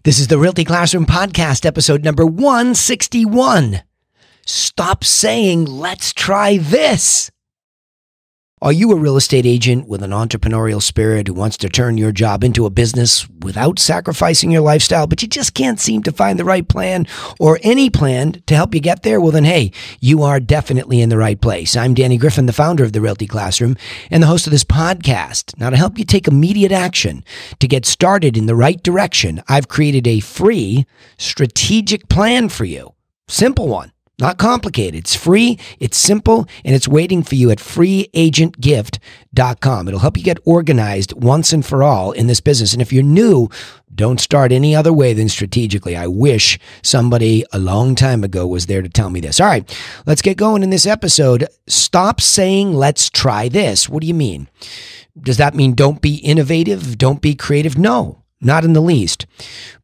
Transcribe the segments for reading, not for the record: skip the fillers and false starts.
This is the Realty Classroom Podcast, episode number 161. Stop saying, let's try this. Are you a real estate agent with an entrepreneurial spirit who wants to turn your job into a business without sacrificing your lifestyle, but you just can't seem to find the right plan or any plan to help you get there? Well, then, hey, you are definitely in the right place. I'm Danny Griffin, the founder of the Realty Classroom and the host of this podcast. Now, to help you take immediate action to get started in the right direction, I've created a free strategic plan for you. Simple one. Not complicated. It's free, it's simple, and it's waiting for you at freeagentgift.com. It'll help you get organized once and for all in this business. And if you're new, don't start any other way than strategically. I wish somebody a long time ago was there to tell me this. All right, let's get going in this episode. Stop saying, let's try this. What do you mean? Does that mean don't be innovative? Don't be creative? No. Not in the least.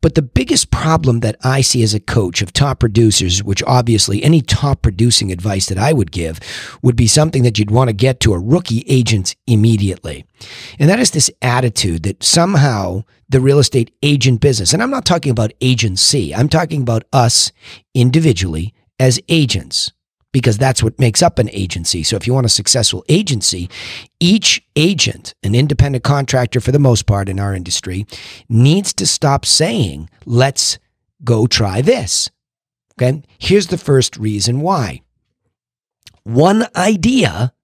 But the biggest problem that I see as a coach of top producers, which obviously any top producing advice that I would give would be something that you'd want to get to a rookie agent immediately. And that is this attitude that somehow the real estate agent business, and I'm not talking about agency, I'm talking about us individually as agents, because that's what makes up an agency. So if you want a successful agency, each agent, an independent contractor for the most part in our industry, needs to stop saying, let's go try this. Okay? Here's the first reason why. One idea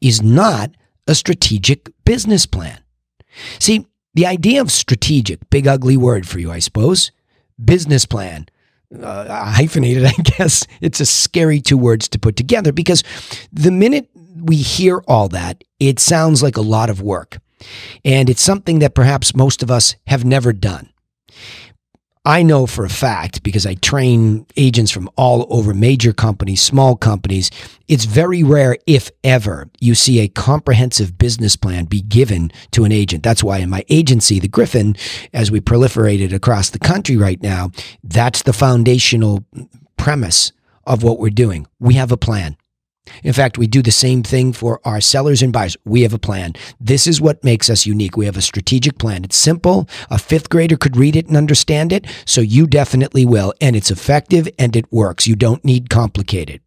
is not a strategic business plan. See, the idea of strategic, big ugly word for you, I suppose, business plan, hyphenated, I guess. It's a scary two words to put together because the minute we hear all that, it sounds like a lot of work. And it's something that perhaps most of us have never done. I know for a fact, because I train agents from all over, major companies, small companies, it's very rare, if ever, you see a comprehensive business plan be given to an agent. That's why in my agency, the Griffin, as we proliferated across the country right now, that's the foundational premise of what we're doing. We have a plan. In fact, we do the same thing for our sellers and buyers. We have a plan. This is what makes us unique. We have a strategic plan. It's simple. A fifth grader could read it and understand it, so you definitely will. And it's effective and it works. You don't need complicated.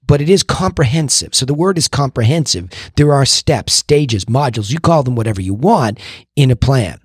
But it is comprehensive. So the word is comprehensive. There are steps, stages, modules, you call them whatever you want, in a plan.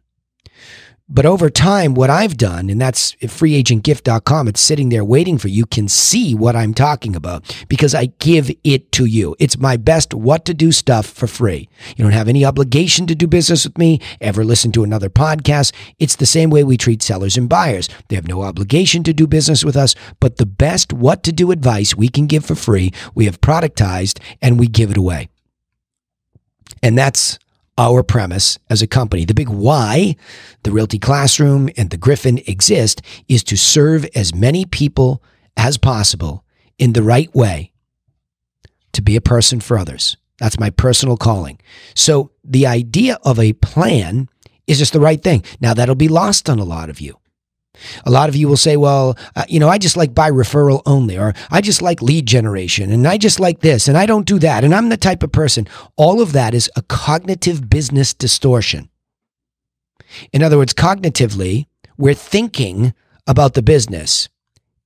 But over time, what I've done, and that's at freeagentgift.com, it's sitting there waiting for you, can see what I'm talking about because I give it to you. It's my best what to do stuff for free. You don't have any obligation to do business with me, ever listen to another podcast. It's the same way we treat sellers and buyers. They have no obligation to do business with us, but the best what to do advice we can give for free, we have productized and we give it away. And that's our premise as a company. The big why the Realty Classroom and the Griffin exist is to serve as many people as possible in the right way, to be a person for others. That's my personal calling. So the idea of a plan is just the right thing. Now, that'll be lost on a lot of you. A lot of you will say, well, I just like by referral only, or I just like lead generation, and I just like this, and I don't do that, and I'm the type of person. All of that is a cognitive business distortion. In other words, cognitively, we're thinking about the business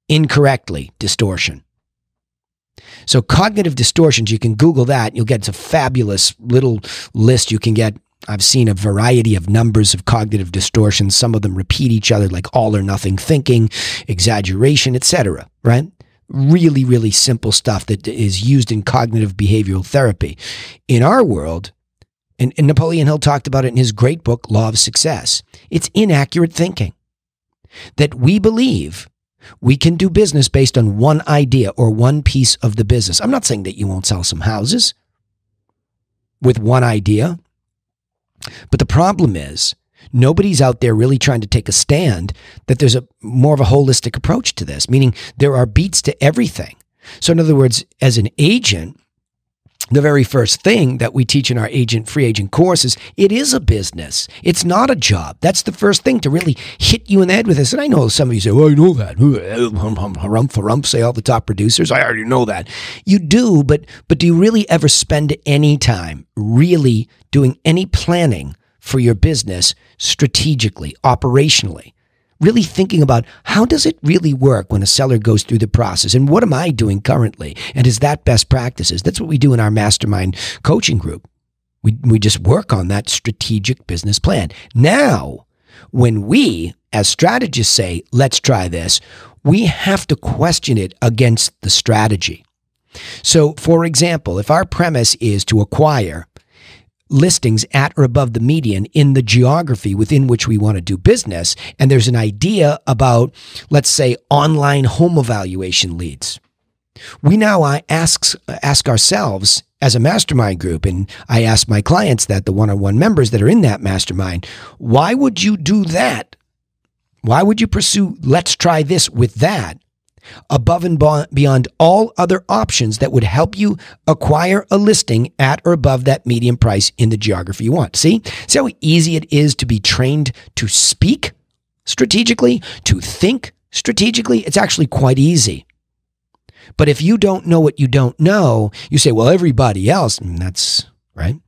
incorrectly, distortion. So cognitive distortions, you can Google that. You'll get a fabulous little list you can get. I've seen a variety of numbers of cognitive distortions. Some of them repeat each other, like all or nothing thinking, exaggeration, etc., right? Really, really simple stuff that is used in cognitive behavioral therapy. In our world, and Napoleon Hill talked about it in his great book, Law of Success, it's inaccurate thinking. That we believe we can do business based on one idea or one piece of the business. I'm not saying that you won't sell some houses with one idea. But the problem is nobody's out there really trying to take a stand that there's a more of a holistic approach to this, meaning there are beats to everything. So in other words, as an agent, the very first thing that we teach in our free agent course is it is a business. It's not a job. That's the first thing to really hit you in the head with this. And I know some of you say, well, I know that. Harumph, say all the top producers. I already know that. You do, but do you really ever spend any time really doing any planning for your business strategically, operationally. Really thinking about how does it really work when a seller goes through the process, and what am I doing currently, and is that best practices? That's what we do in our mastermind coaching group. We just work on that strategic business plan. Now, when we as strategists say, let's try this, we have to question it against the strategy. So, for example, if our premise is to acquire listings at or above the median in the geography within which we want to do business, and there's an idea about, let's say, online home evaluation leads, we now ask ourselves as a mastermind group, and I ask my clients that, the one-on-one members that are in that mastermind, why would you do that? Why would you pursue let's try this with that above and beyond all other options that would help you acquire a listing at or above that median price in the geography you want? See how easy it is to be trained to speak strategically, to think strategically? It's actually quite easy. But if you don't know what you don't know, you say, well, everybody else, and that's right.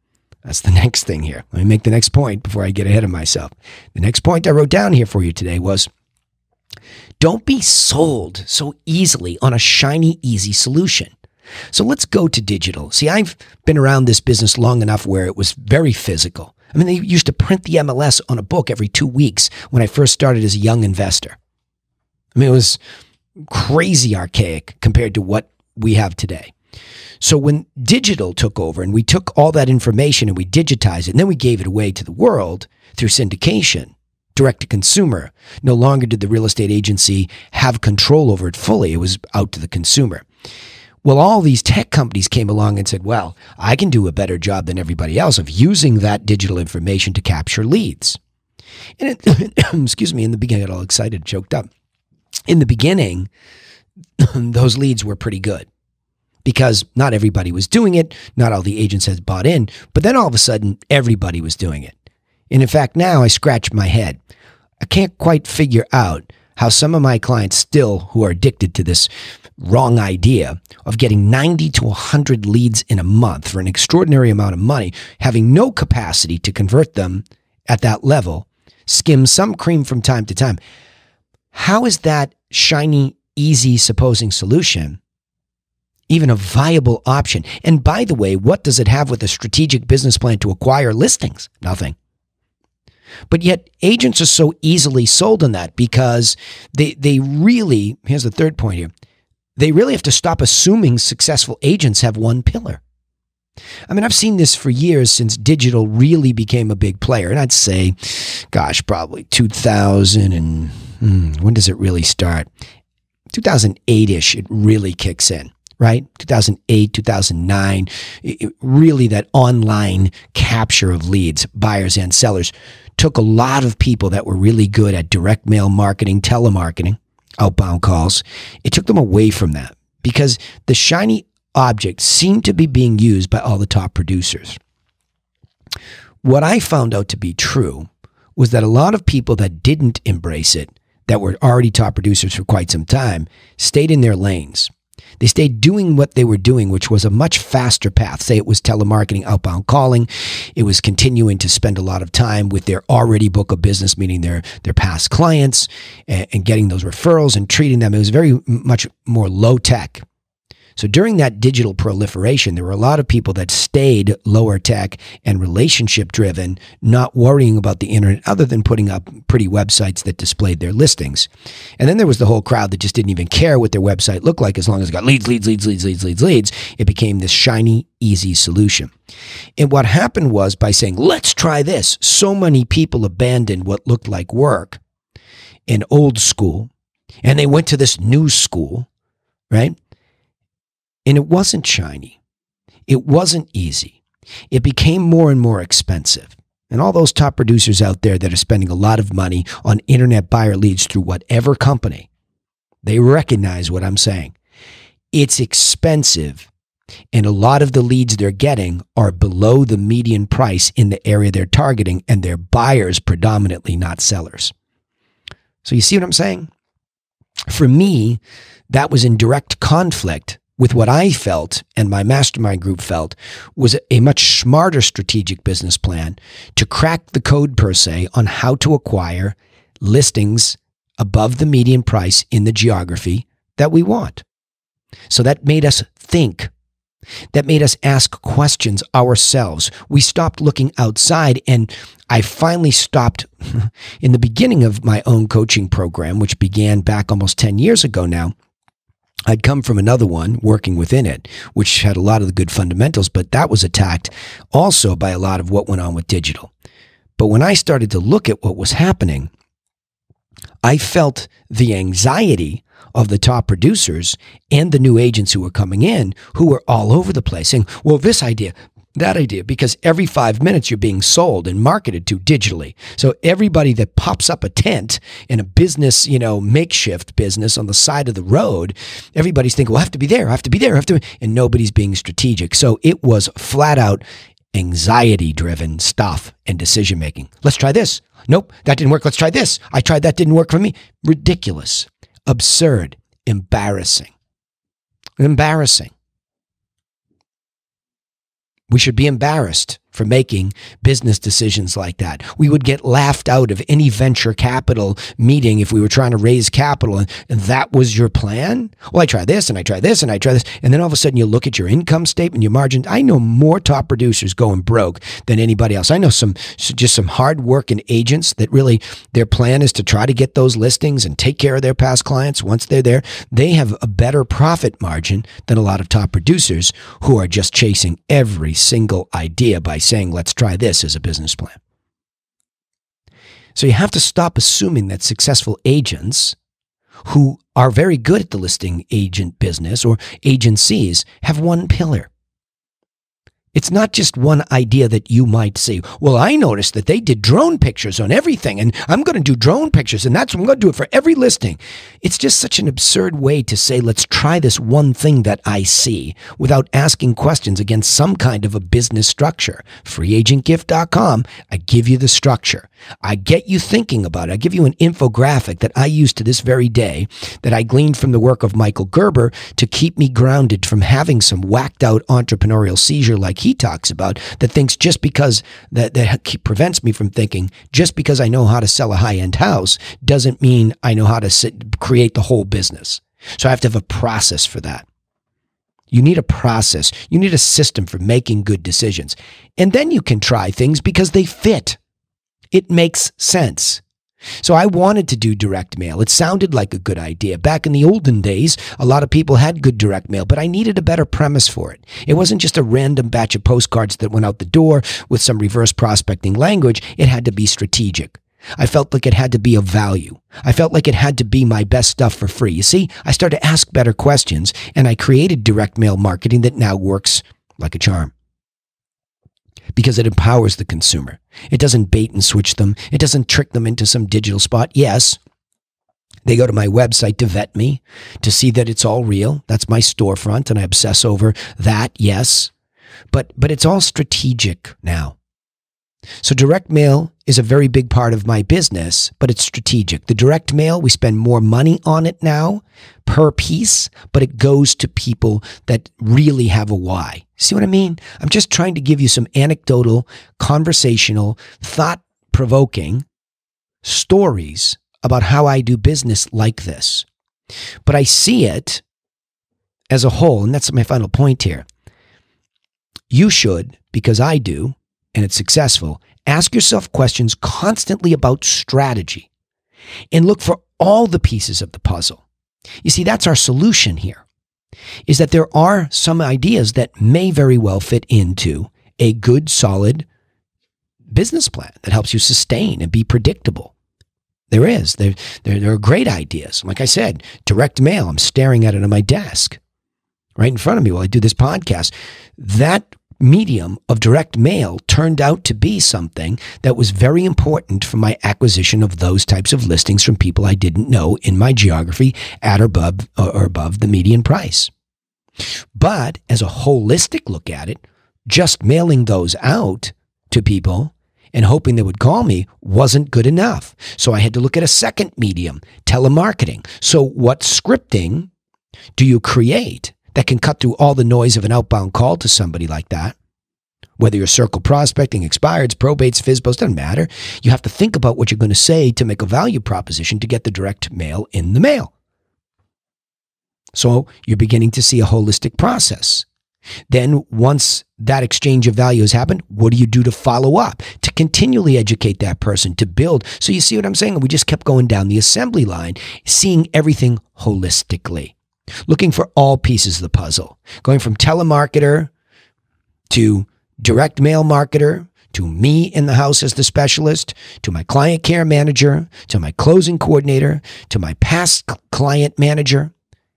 That's the next thing here. Let me make the next point before I get ahead of myself. The next point I wrote down here for you today was, don't be sold so easily on a shiny, easy solution. So let's go to digital. See, I've been around this business long enough where it was very physical. I mean, they used to print the MLS on a book every 2 weeks when I first started as a young investor. I mean, it was crazy archaic compared to what we have today. So when digital took over and we took all that information and we digitized it and then we gave it away to the world through syndication, direct to consumer, no longer did the real estate agency have control over it fully. It was out to the consumer. Well, all these tech companies came along and said, well, I can do a better job than everybody else of using that digital information to capture leads. And excuse me, in the beginning, I got all excited, choked up. In the beginning, those leads were pretty good because not everybody was doing it. Not all the agents had bought in, but then all of a sudden, everybody was doing it. And in fact, now I scratch my head. I can't quite figure out how some of my clients still, who are addicted to this wrong idea of getting 90 to 100 leads in a month for an extraordinary amount of money, having no capacity to convert them at that level, skim some cream from time to time. How is that shiny, easy, supposing solution even a viable option? And by the way, what does it have with a strategic business plan to acquire listings? Nothing. But yet agents are so easily sold on that because they really, here's the third point here, they really have to stop assuming successful agents have one pillar. I mean, I've seen this for years since digital really became a big player. And I'd say, gosh, probably 2000 and when does it really start? 2008-ish, it really kicks in, right? 2008, 2009, really that online capture of leads, buyers and sellers, took a lot of people that were really good at direct mail marketing, telemarketing, outbound calls. It took them away from that because the shiny object seemed to be being used by all the top producers. What I found out to be true was that a lot of people that didn't embrace it, that were already top producers for quite some time, stayed in their lanes. They stayed doing what they were doing, which was a much faster path. Say it was telemarketing, outbound calling. It was continuing to spend a lot of time with their already book of business, meaning their past clients, and getting those referrals and treating them. It was very much more low tech. So during that digital proliferation, there were a lot of people that stayed lower tech and relationship driven, not worrying about the internet other than putting up pretty websites that displayed their listings. And then there was the whole crowd that just didn't even care what their website looked like as long as it got leads. It became this shiny, easy solution. And what happened was by saying, let's try this, so many people abandoned what looked like work in old school and they went to this new school, right? And it wasn't shiny. It wasn't easy. It became more and more expensive. And all those top producers out there that are spending a lot of money on internet buyer leads through whatever company, they recognize what I'm saying. It's expensive. And a lot of the leads they're getting are below the median price in the area they're targeting, and they're buyers predominantly, not sellers. So you see what I'm saying? For me, that was in direct conflict with what I felt and my mastermind group felt was a much smarter strategic business plan to crack the code, per se, on how to acquire listings above the median price in the geography that we want. So that made us think. That made us ask questions ourselves. We stopped looking outside, and I finally stopped in the beginning of my own coaching program, which began back almost 10 years ago now. I'd come from another one working within it, which had a lot of the good fundamentals, but that was attacked also by a lot of what went on with digital. But when I started to look at what was happening, I felt the anxiety of the top producers and the new agents who were coming in, who were all over the place saying, well, this idea, that idea, because every 5 minutes you're being sold and marketed to digitally. So everybody that pops up a tent in a business, makeshift business on the side of the road, everybody's thinking, well, I have to be there, and nobody's being strategic. So it was flat out anxiety-driven stuff and decision-making. Let's try this. Nope, that didn't work. Let's try this. I tried that, didn't work for me. Ridiculous, absurd, embarrassing. We should be embarrassed for making business decisions like that. We would get laughed out of any venture capital meeting if we were trying to raise capital, and that was your plan? Well, I try this, and I try this, and I try this, and then all of a sudden you look at your income statement, your margin. I know more top producers going broke than anybody else. I know some hard-working agents that really, their plan is to try to get those listings and take care of their past clients. Once they're there, they have a better profit margin than a lot of top producers who are just chasing every single idea by saying, let's try this as a business plan. So you have to stop assuming that successful agents who are very good at the listing agent business or agencies have one pillar. It's not just one idea that you might see. Well, I noticed that they did drone pictures on everything, and I'm going to do drone pictures, and I'm going to do it for every listing. It's just such an absurd way to say, let's try this one thing that I see without asking questions against some kind of a business structure. Freeagentgift.com, I give you the structure. I get you thinking about it. I give you an infographic that I use to this very day that I gleaned from the work of Michael Gerber to keep me grounded from having some whacked out entrepreneurial seizure like he talks about, that thinks just because that prevents me from thinking just because I know how to sell a high-end house doesn't mean I know how to create the whole business. So I have to have a process for that. You need a process. You need a system for making good decisions. And then you can try things because they fit. It makes sense. So I wanted to do direct mail. It sounded like a good idea. Back in the olden days, a lot of people had good direct mail, but I needed a better premise for it. It wasn't just a random batch of postcards that went out the door with some reverse prospecting language. It had to be strategic. I felt like it had to be of value. I felt like it had to be my best stuff for free. You see, I started to ask better questions, and I created direct mail marketing that now works like a charm. Because it empowers the consumer. It doesn't bait and switch them. It doesn't trick them into some digital spot. Yes, they go to my website to vet me, to see that it's all real. That's my storefront, and I obsess over that, yes. But it's all strategic now. So direct mail is a very big part of my business, but it's strategic. The direct mail, we spend more money on it now per piece, but it goes to people that really have a why. See what I mean? I'm just trying to give you some anecdotal, conversational, thought-provoking stories about how I do business like this. But I see it as a whole, and that's my final point here. You should, because I do, and it's successful, ask yourself questions constantly about strategy and look for all the pieces of the puzzle. You see, that's our solution here, is that there are some ideas that may very well fit into a good, solid business plan that helps you sustain and be predictable. There is. There are great ideas. Like I said, direct mail, I'm staring at it on my desk right in front of me while I do this podcast. That medium of direct mail turned out to be something that was very important for my acquisition of those types of listings from people I didn't know in my geography at or above the median price. But as a holistic look at it, just mailing those out to people and hoping they would call me wasn't good enough. So I had to look at a second medium, telemarketing. So what scripting do you create that can cut through all the noise of an outbound call to somebody like that. Whether you're circle prospecting, expireds, probates, FISBOs, doesn't matter. You have to think about what you're going to say to make a value proposition to get the direct mail in the mail. So you're beginning to see a holistic process. Then once that exchange of value has happened, what do you do to follow up, to continually educate that person, to build? So you see what I'm saying? We just kept going down the assembly line, seeing everything holistically, looking for all pieces of the puzzle, going from telemarketer to direct mail marketer, to me in the house as the specialist, to my client care manager, to my closing coordinator, to my past client manager.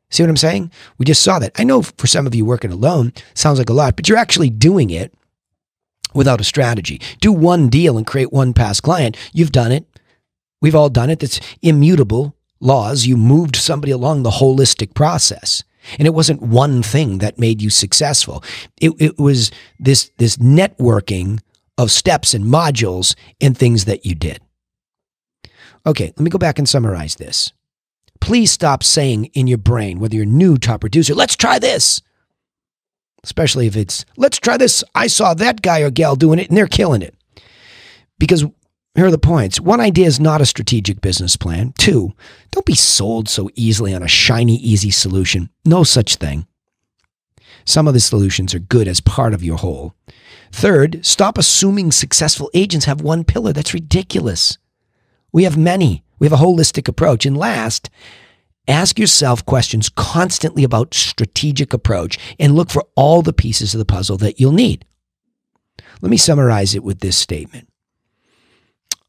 See what I'm saying? We just saw that. I know for some of you working alone, sounds like a lot, but you're actually doing it without a strategy. Do one deal and create one past client. You've done it. We've all done it. That's immutable laws. You moved somebody along the holistic process. And it wasn't one thing that made you successful. It was this networking of steps and modules and things that you did. Okay, let me go back and summarize this. Please stop saying in your brain, whether you're new, top producer, let's try this. Especially if it's, let's try this. I saw that guy or gal doing it and they're killing it. Because here are the points. One, idea is not a strategic business plan. Two, don't be sold so easily on a shiny, easy solution. No such thing. Some of the solutions are good as part of your whole. Third, stop assuming successful agents have one pillar. That's ridiculous. We have many. We have a holistic approach. And last, ask yourself questions constantly about strategic approach and look for all the pieces of the puzzle that you'll need. Let me summarize it with this statement.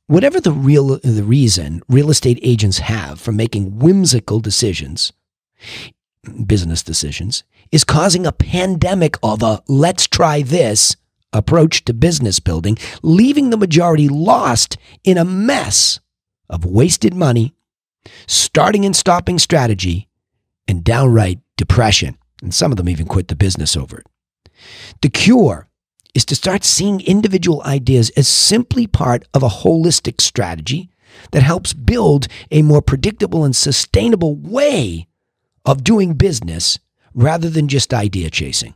Whatever the reason real estate agents have for making whimsical decisions, business decisions, is causing a pandemic of a let's try this approach to business building, leaving the majority lost in a mess of wasted money, starting and stopping strategy, and downright depression. And some of them even quit the business over it. The cure is to start seeing individual ideas as simply part of a holistic strategy that helps build a more predictable and sustainable way of doing business rather than just idea chasing.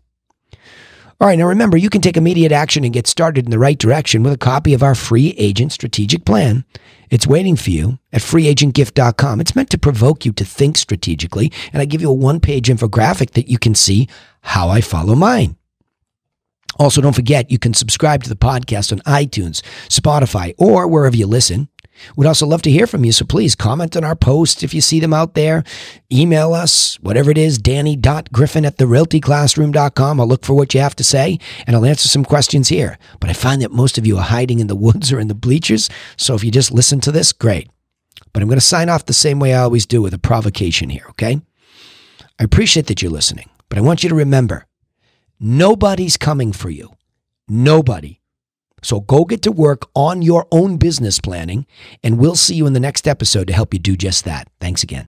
All right, now remember, you can take immediate action and get started in the right direction with a copy of our free agent strategic plan. It's waiting for you at freeagentgift.com. It's meant to provoke you to think strategically, and I give you a one-page infographic that you can see how I follow mine. Also, don't forget, you can subscribe to the podcast on iTunes, Spotify, or wherever you listen. We'd also love to hear from you, so please comment on our posts if you see them out there. Email us, whatever it is, danny.griffin@therealtyclassroom.com. I'll look for what you have to say, and I'll answer some questions here. But I find that most of you are hiding in the woods or in the bleachers, so if you just listen to this, great. But I'm going to sign off the same way I always do, with a provocation here, okay? I appreciate that you're listening, but I want you to remember, nobody's coming for you. Nobody. So go get to work on your own business planning, and we'll see you in the next episode to help you do just that. Thanks again.